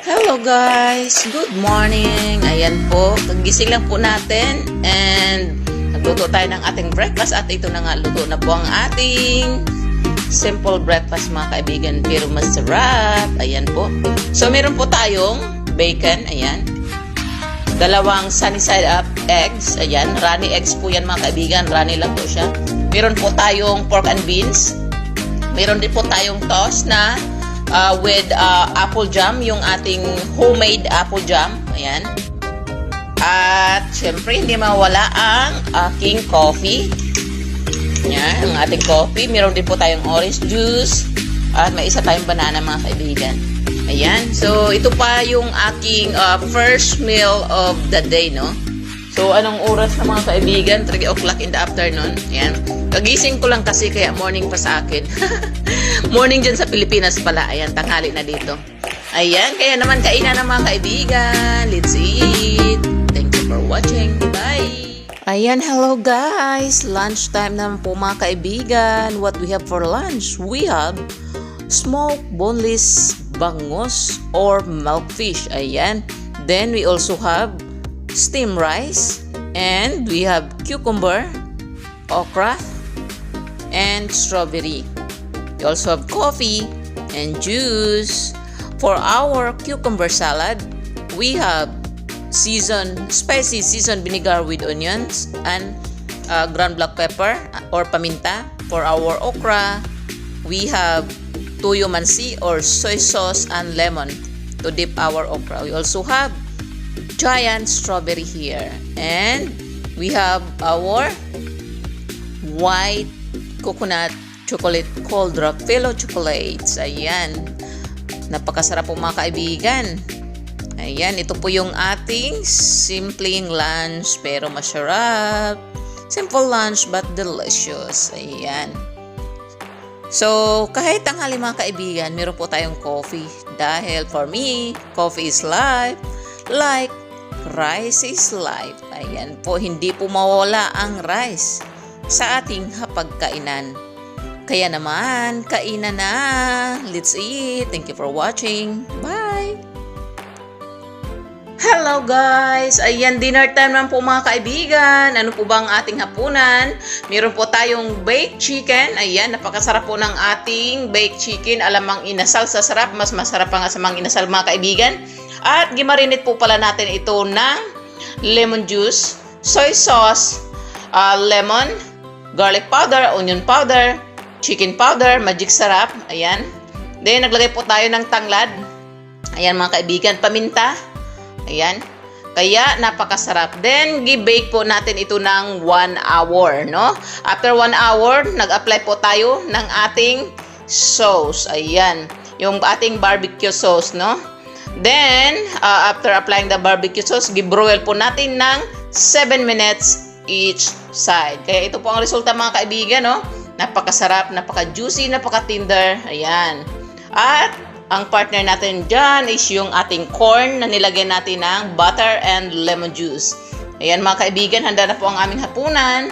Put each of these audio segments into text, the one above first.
Hello guys! Good morning! Ayan po, kagising lang po natin and nagluto tayo ng ating breakfast at ito na nga, luto na po ang ating simple breakfast mga kaibigan pero masarap. Ayan po. So meron po tayong bacon, ayan. Dalawang sunny side up eggs, ayan. Runny eggs po yan mga kaibigan, runny lang po siya. Meron po tayong pork and beans. Meron din po tayong toast na with apple jam, yung ating homemade apple jam. Ayan. At syempre, hindi mawala ang aking coffee. Ayan, ang ating coffee. Meron din po tayong orange juice. At may isa tayong banana mga kaibigan. Ayan. So, ito pa yung aking first meal of the day, no? So, anong oras na mga kaibigan? 3 o'clock in the afternoon. Ayan. Kagising ko lang kasi kaya morning pa sa akin. Morning dyan sa Pilipinas pala. Ayan, tanghali na dito. Ayan, kaya naman kainan ng mga kaibigan. Let's eat. Thank you for watching. Bye! Ayan, hello guys. Lunchtime naman po mga kaibigan. What we have for lunch? We have smoked boneless bangus or milkfish. Ayan. Then we also have steamed rice, and we have cucumber, okra, and strawberry. We also have coffee and juice. For our cucumber salad, we have spicy seasoned vinegar with onions and ground black pepper or paminta. For our okra, we have toyo mansi or soy sauce and lemon to dip our okra. We also have giant strawberry here, and we have our white coconut chocolate called Raffaello chocolates. Ayan, napakasarap po mga kaibigan. Ayan, ito po yung ating simpleng lunch pero masarap. Simple lunch but delicious. Ayan. So, kahit tanghali mga kaibigan, meron po tayong coffee. Dahil for me, coffee is life. Like rice is life. Ayan po, hindi po mawala ang rice sa ating hapagkainan. Kaya naman, kainan na. Let's eat. Thank you for watching. Bye! Hello guys! Ayan, dinner time naman po mga kaibigan. Ano po ba ang ating hapunan? Meron po tayong baked chicken. Ayan, napakasarap po ng ating baked chicken. Alamang inasal sa sarap. Mas masarap pa nga sa mga inasal mga kaibigan. At gimarinate po pala natin ito ng lemon juice, soy sauce, lemon, garlic powder, onion powder, chicken powder, magic sarap. Ayan. Then, naglagay po tayo ng tanglad. Ayan mga kaibigan, paminta. Ayan. Kaya, napakasarap. Then, gi-bake po natin ito ng 1 hour, no? After 1 hour, nag-apply po tayo ng ating sauce. Ayan. Yung ating barbecue sauce, no? Then, after applying the barbecue sauce, gi-broil po natin ng 7 minutes each side. Kaya ito po ang resulta mga kaibigan, no? Napakasarap, napaka-juicy, napaka-tender. Ayan. At, ang partner natin dyan is yung ating corn na nilagyan natin ng butter and lemon juice. Ayan mga kaibigan, handa na po ang aming hapunan.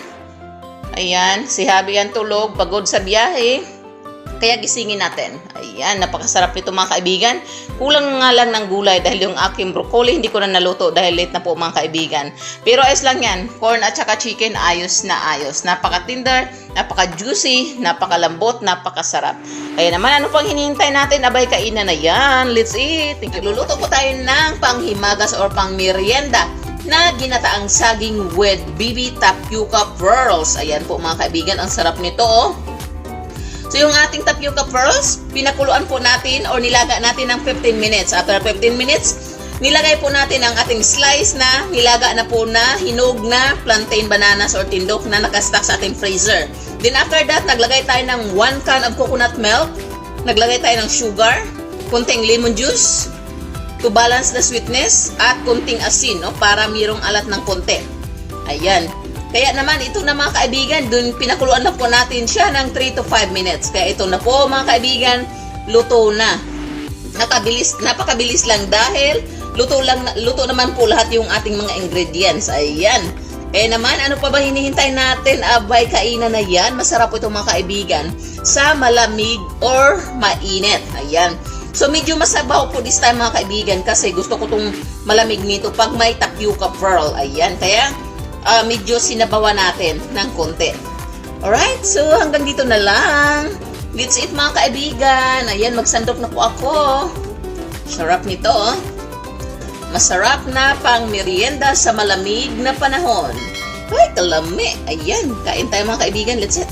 Ayan, si Habi yan tulog, pagod sa biyahe. Kaya gisingin natin. Ayan, napakasarap nito mga kaibigan. Kulang nga lang ng gulay dahil yung aking broccoli hindi ko na naluto dahil late na po mga kaibigan. Pero ayos lang yan. Corn at saka chicken, ayos na ayos. Napaka-tender, napaka-juicy, napakalambot, napakasarap. Kaya naman, ano pang hinihintay natin? Abay, kainan na yan. Let's eat. Luluto po tayo ng panghimagas or pang merienda na ginataang saging with BB tapioca pearls. Ayan po mga kaibigan, ang sarap nito oh. So, yung ating tapioca pearls, pinakuluan po natin or nilaga natin ng 15 minutes. After 15 minutes, nilagay po natin ang ating slice na nilaga na po na hinog na plantain bananas or tindok na nakastock sa ating freezer. Then after that, naglagay tayo ng 1 can of coconut milk. Naglagay tayo ng sugar, kunting lemon juice to balance the sweetness at kunting asin, no, para mayroong alat ng konti. Ayan. Kaya naman, ito na mga kaibigan, dun pinakuluan na po natin siya ng 3 to 5 minutes. Kaya ito na po mga kaibigan, luto na. Napakabilis lang dahil luto naman po lahat yung ating mga ingredients. Ayan. Kaya naman, ano pa ba hinihintay natin? Abay, kainan na yan. Masarap po ito mga kaibigan sa malamig or mainit. Ayan. So medyo masabaw po this time mga kaibigan kasi gusto ko tong malamig nito pag may tapioca pearl. Ayan, kaya medyo sinabawan natin ng konti. Alright, so hanggang dito na lang. That's it mga kaibigan. Ayan, magsandok na po ako. Sarap nito. Masarap na pang merienda sa malamig na panahon. Ay, kalami. Ayan, kain tayo mga kaibigan. Let's eat.